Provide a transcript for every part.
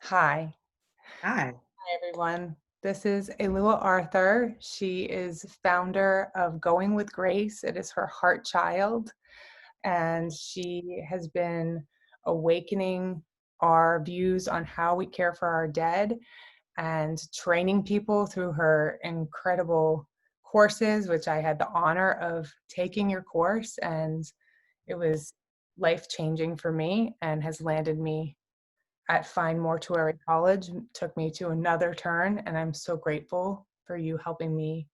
Hi. Hi. Hi, everyone. This is Alua Arthur. She is founder of Going with Grace. It is her heart child, and she has been awakening our views on how we care for our dead and training people through her incredible courses, which I had the honor of taking your course, and it was life-changing for me and has landed me at Fine Mortuary College. Took me to another turn, and I'm so grateful for you helping me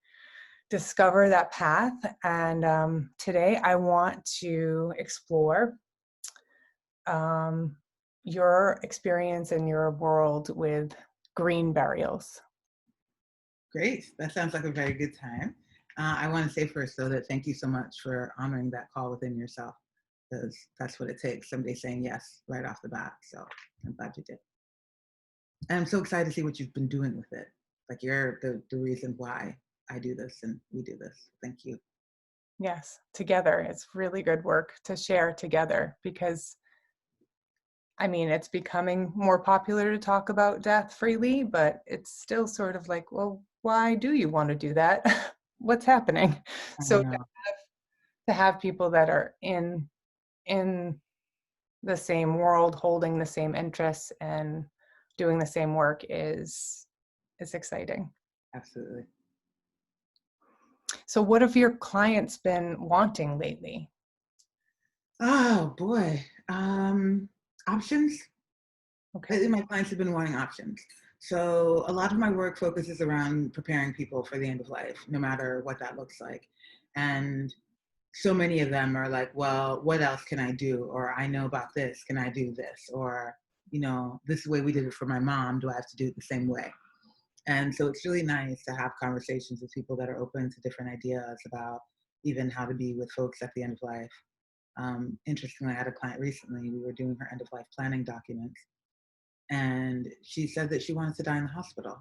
discover that path. And today I want to explore um, your experience in your world with green burials. Great. That sounds like a very good time. I want to say first, though, that thank you so much for honoring that call within yourself, because that's what it takes. Somebody saying yes right off the bat. So I'm glad you did. And I'm so excited to see what you've been doing with it. Like you're the reason why I do this and we do this. Thank you. Yes, together. It's really good work to share together because I mean, it's becoming more popular to talk about death freely, but it's still sort of like, well, why do you want to do that? What's happening? I So know. to have people that are in the same world, holding the same interests and doing the same work is exciting. Absolutely. So what have your clients been wanting lately? Oh boy. Options. Okay. Lately, my clients have been wanting options. So a lot of my work focuses around preparing people for the end of life, no matter what that looks like. And so many of them are like, well, what else can I do? Or I know about this. Can I do this? Or, this is the way we did it for my mom. Do I have to do it the same way? And so it's really nice to have conversations with people that are open to different ideas about even how to be with folks at the end of life. Interestingly, I had a client recently, we were doing her end of life planning documents, and she said that she wanted to die in the hospital.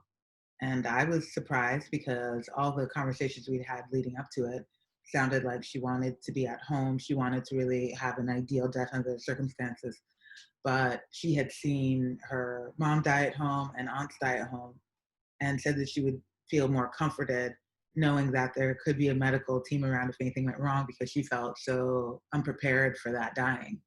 And I was surprised because all the conversations we'd had leading up to it sounded like she wanted to be at home. She wanted to really have an ideal death under the circumstances. But she had seen her mom die at home and aunts die at home and said that she would feel more comforted knowing that there could be a medical team around if anything went wrong because she felt so unprepared for that dying.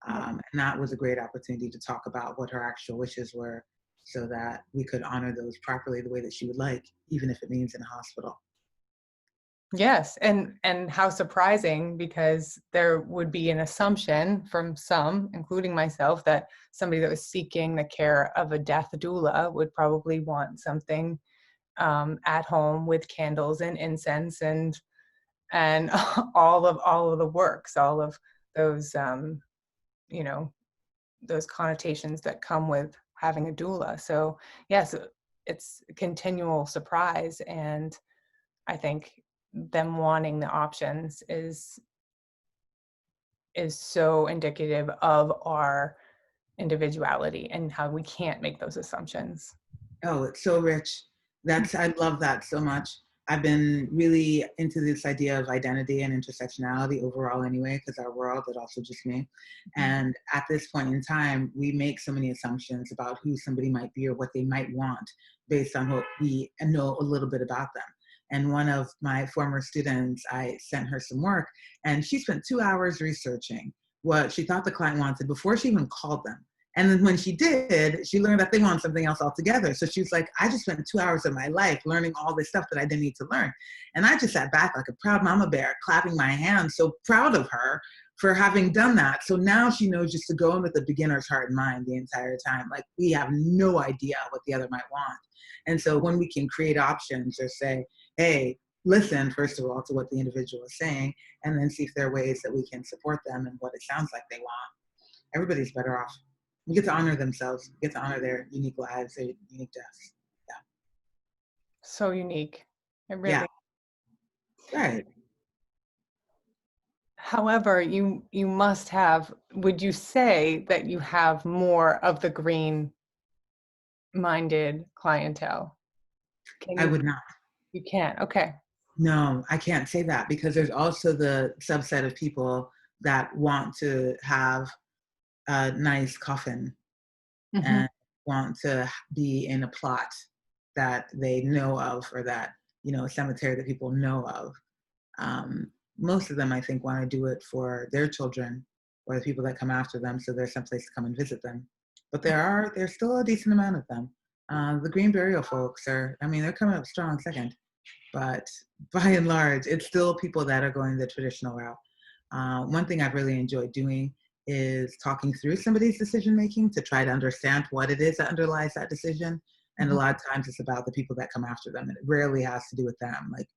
And that was a great opportunity to talk about what her actual wishes were so that we could honor those properly the way that she would like, even if it means in a hospital. Yes, and how surprising because there would be an assumption from some, including myself, that somebody that was seeking the care of a death doula would probably want something at home with candles and incense and all of the works, all of those you know those connotations that come with having a doula. So yes, it's a continual surprise, and I think them wanting the options is so indicative of our individuality and how we can't make those assumptions. Oh, it's so rich. I love that so much. I've been really into this idea of identity and intersectionality overall anyway, because our world, but also just me. Mhm. And at this point in time, we make so many assumptions about who somebody might be or what they might want based on what we know a little bit about them. And one of my former students, I sent her some work, and she spent 2 hours researching what she thought the client wanted before she even called them. And then when she did, she learned that they want something else altogether. So she was like, I just spent 2 hours of my life learning all this stuff that I didn't need to learn. And I just sat back like a proud mama bear, clapping my hands, so proud of her for having done that. So now she knows just to go in with a beginner's heart and mind the entire time. Like we have no idea what the other might want. And so when we can create options or say, hey, listen, first of all, to what the individual is saying, and then see if there are ways that we can support them and what it sounds like they want, everybody's better off. You get to honor themselves, you get to honor their unique lives, their unique deaths. So unique. It Yeah. really. Yeah. Right. However, you must have, would you say that you have more of the green minded clientele? Can I you would not. you can't. Okay. No, I can't say that because there's also the subset of people that want to have a nice coffin Mhm. and want to be in a plot that they know of, or that, a cemetery that people know of. Most of them, I think, want to do it for their children or the people that come after them, so there's someplace to come and visit them. But there's still a decent amount of them. The green burial folks they're coming up strong second, but by and large, it's still people that are going the traditional route. One thing I've really enjoyed doing is talking through somebody's decision making to try to understand what it is that underlies that decision. And a lot of times it's about the people that come after them, and it rarely has to do with them. Like,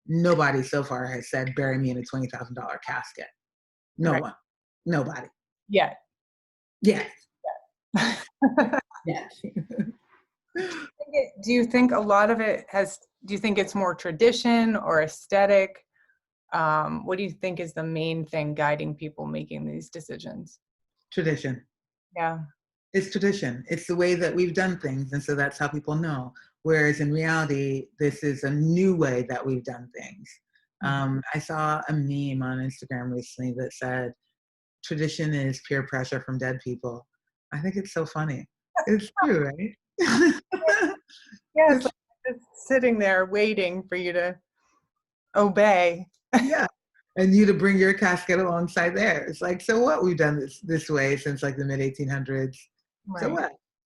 nobody so far has said, bury me in a $20,000 casket. No Right. one. Nobody. Yeah. Yes. Yes. Do you think a lot of it do you think it's more tradition or aesthetic? What do you think is the main thing guiding people making these decisions? Tradition. Yeah. It's tradition. It's the way that we've done things. And so that's how people know. Whereas in reality, this is a new way that we've done things. I saw a meme on Instagram recently that said, tradition is peer pressure from dead people. I think it's so funny. It's true, right? Yeah, it's It's, like just sitting there waiting for you to obey. yeah. And you to bring your casket alongside theirs. Like, so what? We've done this way since like the mid 1800s. So Right. what?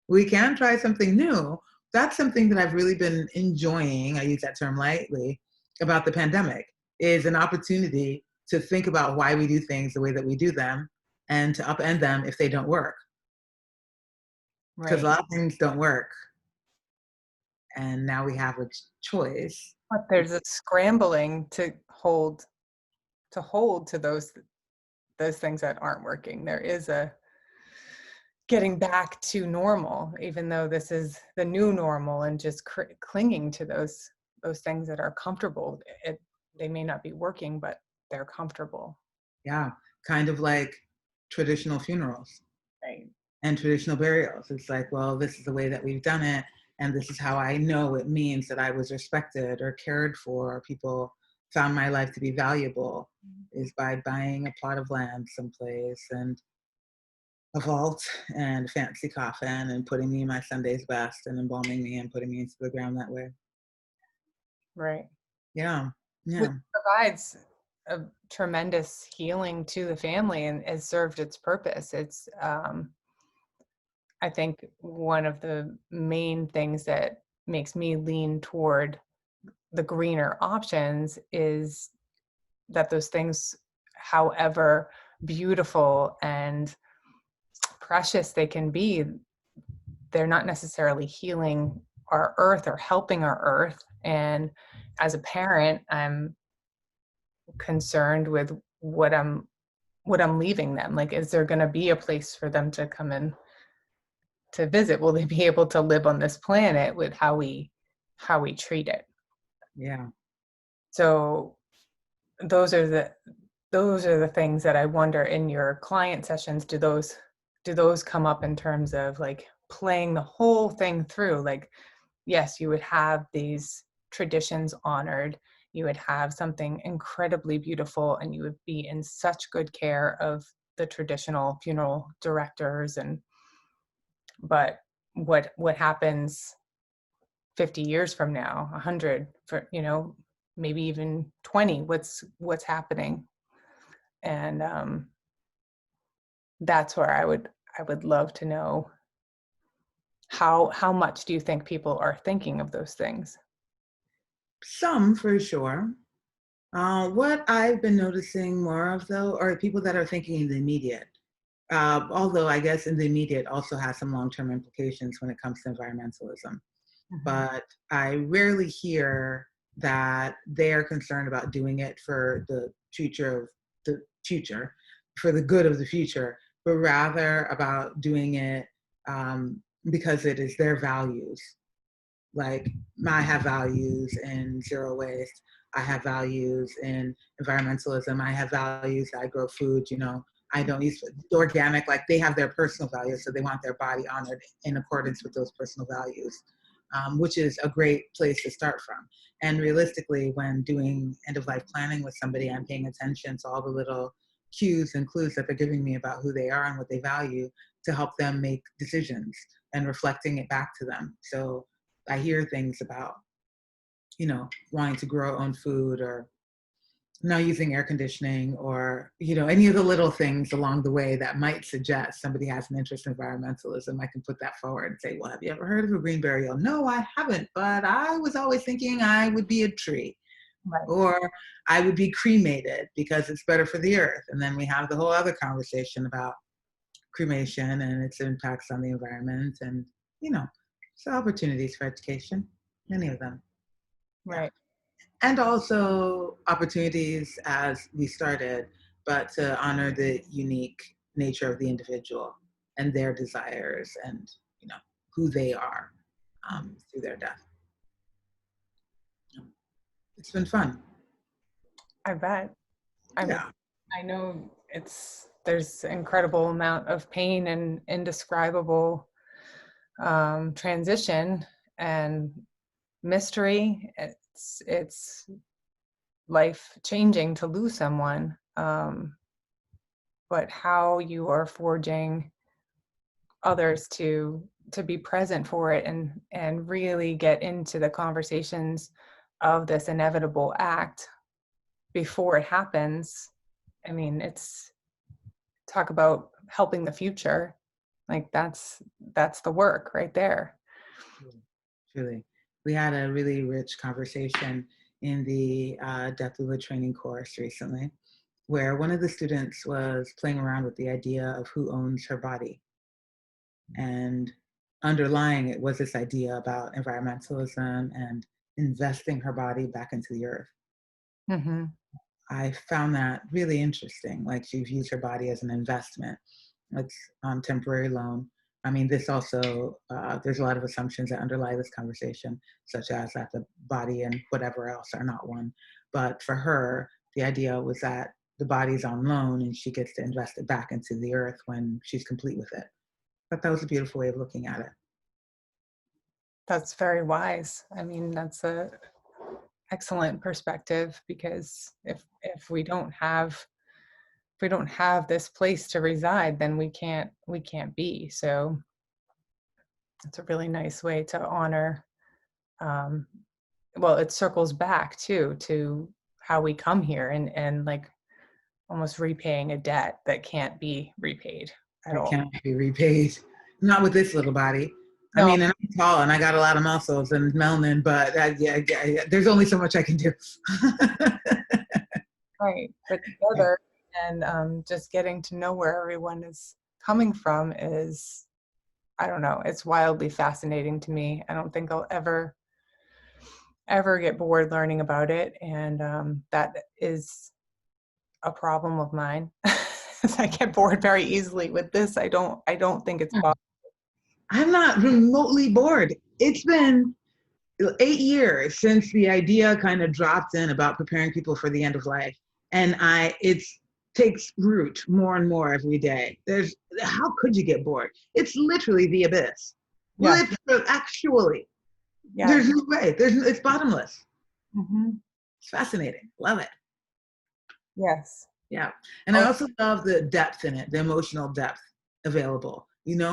We can try something new. That's something that I've really been enjoying. I use that term lightly about the pandemic, is an opportunity to think about why we do things the way that we do them and to upend them if they don't work. Because a Right. lot of things don't work. And now we have a choice. But there's a scrambling to hold to those things that aren't working. There is a getting back to normal, even though this is the new normal, and just clinging to those things that are comfortable. They may not be working, but they're comfortable. Yeah. Kind of like traditional funerals Right. and traditional burials. It's like, well, this is the way that we've done it. And this is how I know it means that I was respected or cared for, or people found my life to be valuable, is by buying a plot of land someplace and a vault and a fancy coffin and putting me in my Sunday's best and embalming me and putting me into the ground that way. Right. Yeah. Which Yeah. provides a tremendous healing to the family and has served its purpose. It's I think one of the main things that makes me lean toward the greener options is that those things, however beautiful and precious they can be, they're not necessarily healing our earth or helping our earth. And as a parent, I'm concerned with what I'm leaving them. Like, is there going to be a place for them to come in to visit? Will they be able to live on this planet with how we treat it? Yeah. So those are the things that I wonder in your client sessions. Do those come up in terms of like playing the whole thing through? Like, yes, you would have these traditions honored, you would have something incredibly beautiful, and you would be in such good care of the traditional funeral directors. But what happens 50 years from now, 100, for maybe even 20? What's happening? And that's where I would love to know how much do you think people are thinking of those things? Some for sure. What I've been noticing more of, though, are people that are thinking in the immediate. Although I guess in the immediate also has some long-term implications when it comes to environmentalism. Mhm. But I rarely hear that they are concerned about doing it for the future of the future, for the good of the future, but rather about doing it because it is their values. Like, I have values in zero waste. I have values in environmentalism. I have values. I grow food, I don't use organic. Like, they have their personal values, so they want their body honored in accordance with those personal values, which is a great place to start from. And realistically, when doing end of life planning with somebody, I'm paying attention to all the little cues and clues that they're giving me about who they are and what they value to help them make decisions. and reflecting it back to them. So I hear things about, wanting to grow our own food, or not using air conditioning, or any of the little things along the way that might suggest somebody has an interest in environmentalism. I can put that forward and say, well, have you ever heard of a green burial? No, I haven't, but I was always thinking I would be a tree, Right. or I would be cremated because it's better for the earth. And then we have the whole other conversation about cremation and its impacts on the environment, and so opportunities for education, many of them. Yeah. Right. And also opportunities, as we started, but to honor the unique nature of the individual and their desires, and who they are, through their death. It's been fun. I bet. I mean, Yeah. I know there's incredible amount of pain and indescribable transition and mystery. It's life changing to lose someone, but how you are forging others to be present for it and really get into the conversations of this inevitable act before it happens. I mean, it's talk about helping the future. Like that's the work right there. Truly. We had a really rich conversation in the Death Doula training course recently, where one of the students was playing around with the idea of who owns her body. And underlying it was this idea about environmentalism and investing her body back into the earth. Mm-hmm. I found that really interesting. Like, she views her body as an investment. It's temporary loan. I mean, this also, there's a lot of assumptions that underlie this conversation, such as that the body and whatever else are not one. But for her, the idea was that the body's on loan and she gets to invest it back into the earth when she's complete with it. But that was a beautiful way of looking at it. That's very wise. I mean, that's a excellent perspective, because if we don't have this place to reside, then we can't be. So it's a really nice way to honor. Well, it circles back too to how we come here, and like almost repaying a debt that can't be repaid at It all. can't be repaid. Not with this little body. I No, mean, and I'm tall and I got a lot of muscles and melanin, but yeah, there's only so much I can do. right. But Yeah. together, and just getting to know where everyone is coming from is, I don't know, it's wildly fascinating to me. I don't think I'll ever get bored learning about it, and that is a problem of mine. I get bored very easily with this. I don't think it's possible. I'm not remotely bored. It's been 8 years since the idea kind of dropped in about preparing people for the end of life. And it takes root more and more every day. How could you get bored? It's literally the abyss. Yeah. Actually, Yeah. there's no way. It's bottomless. Mm-hmm. It's fascinating. Love it. Yes. Yeah. And I also love the depth in it, the emotional depth available,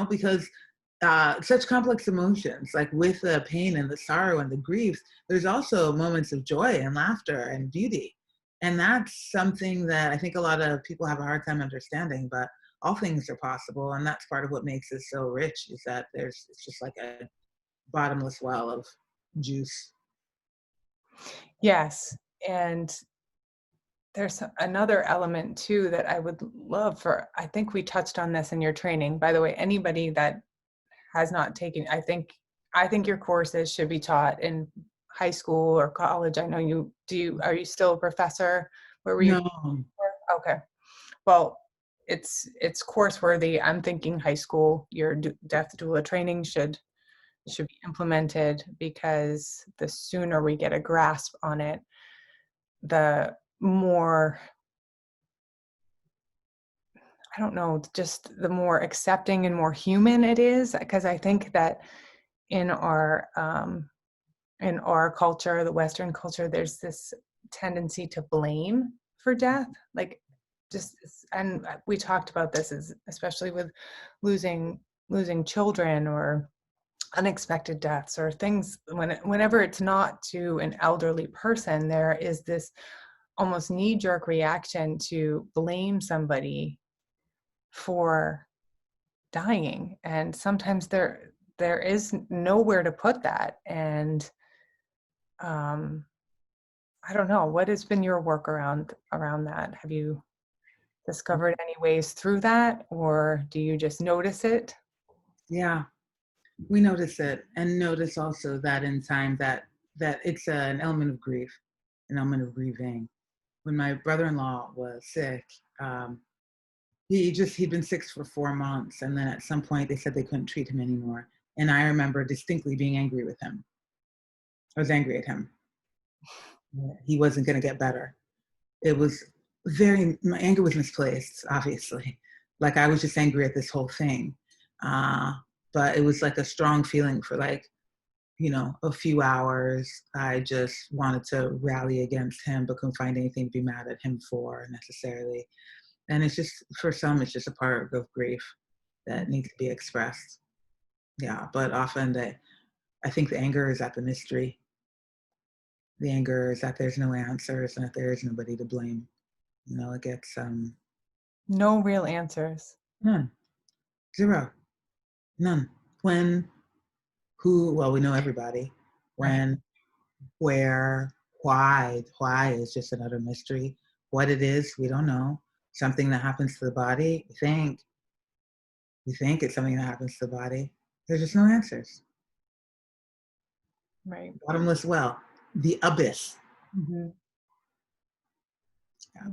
because such complex emotions, like with the pain and the sorrow and the grief, there's also moments of joy and laughter and beauty. And that's something that I think a lot of people have a hard time understanding, but all things are possible. And that's part of what makes it so rich, is that it's just like a bottomless well of juice. Yes. And there's another element too that I would love for, I think we touched on this in your training. By the way, anybody that has not taken, I think your courses should be taught in high school or college. I know are you still a professor? Where were you? No. Okay. Well, it's course worthy. I'm thinking high school, your death doula training should be implemented, because the sooner we get a grasp on it, the more, I don't know, just the more accepting and more human it is. Because I think that in our culture, the Western culture, there's this tendency to blame for death. Like, and we talked about this, especially with losing losing children or unexpected deaths or things, whenever it's not to an elderly person, there is this almost knee-jerk reaction to blame somebody for dying. And sometimes there is nowhere to put that. And I don't know, what has been your work around that? Have you discovered any ways through that, or do you just notice it? Yeah, we notice it, and notice also that in time that it's an element of grief, an element of grieving. When my brother-in-law was sick, he'd been sick for 4 months, and then at some point they said they couldn't treat him anymore. And I remember distinctly being angry with him. I was angry at him. He wasn't going to get better. It was my anger was misplaced, obviously. Like I was just angry at this whole thing. But it was like a strong feeling for like, a few hours. I just wanted to rally against him, but couldn't find anything to be mad at him for necessarily. And it's just, for some, it's just a part of grief that needs to be expressed. Yeah, but often I think the anger is at the mystery. The anger is that there's no answers and that there is nobody to blame. It gets No real answers. none, zero, none. When, who? Well, we know everybody. Right. When, where, why? Why is just another mystery. What it is, we don't know. Something that happens to the body. We think it's something that happens to the body. There's just no answers. Right. Bottomless well, the abyss. Mm-hmm. Yeah.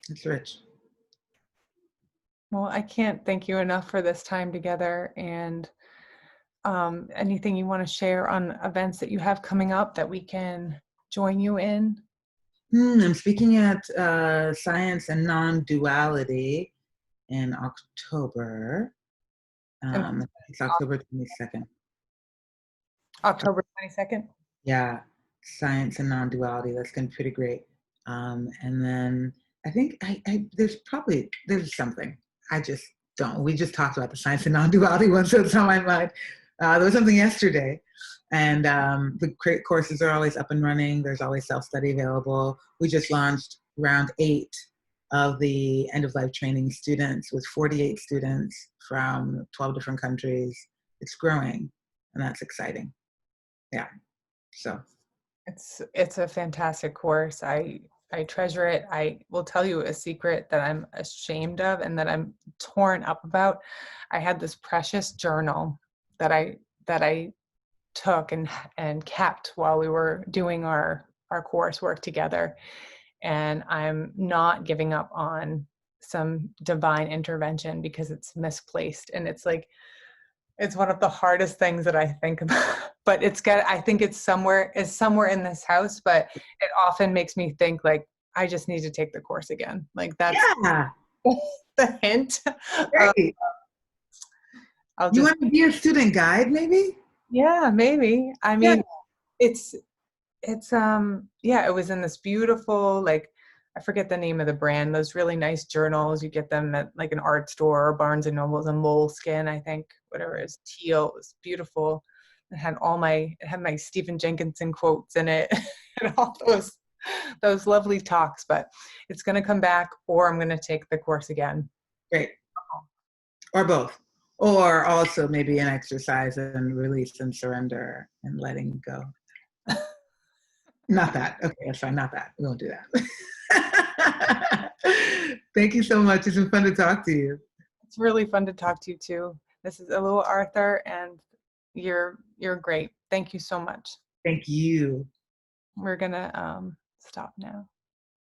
It's rich. Well, I can't thank you enough for this time together, and anything you want to share on events that you have coming up that we can join you in? I'm speaking at Science and Non-Duality in October. And It's October 22nd. October 22nd? Yeah, Science and Non-Duality. That's going to be pretty great. And then I think there's something. I just don't. We just talked about the Science and Non-Duality one, so it's on my mind. There was something yesterday. And the courses are always up and running. There's always self-study available. We just launched round 8 of the end-of-life training students with 48 students from 12 different countries. It's growing, and that's exciting. Yeah, so. It's a fantastic course. I treasure it. I will tell you a secret that I'm ashamed of and that I'm torn up about. I had this precious journal that I took and kept while we were doing our coursework together, and I'm not giving up on some divine intervention because it's misplaced, and it's one of the hardest things that I think about. But I think it's somewhere in this house, but it often makes me think like I just need to take the course again. Like that's Yeah, the hint. great. You I'll want to be a student guide, maybe? yeah, maybe. I Yeah. mean, it's yeah, it was in this beautiful, like, I forget the name of the brand, those really nice journals. You get them at like an art store or Barnes and Noble's, a Moleskin, I think, whatever it is, teal. It was beautiful. It had my Stephen Jenkinson quotes in it and all those lovely talks. But it's going to come back, or I'm going to take the course again. Great. Or both. Or also maybe an exercise and release and surrender and letting go. Not that. Okay, that's fine. Not that. We won't do that. Thank you so much. It's been fun to talk to you. It's really fun to talk to you too. This is Alua Arthur, and you're great. Thank you so much. Thank you. We're gonna stop now.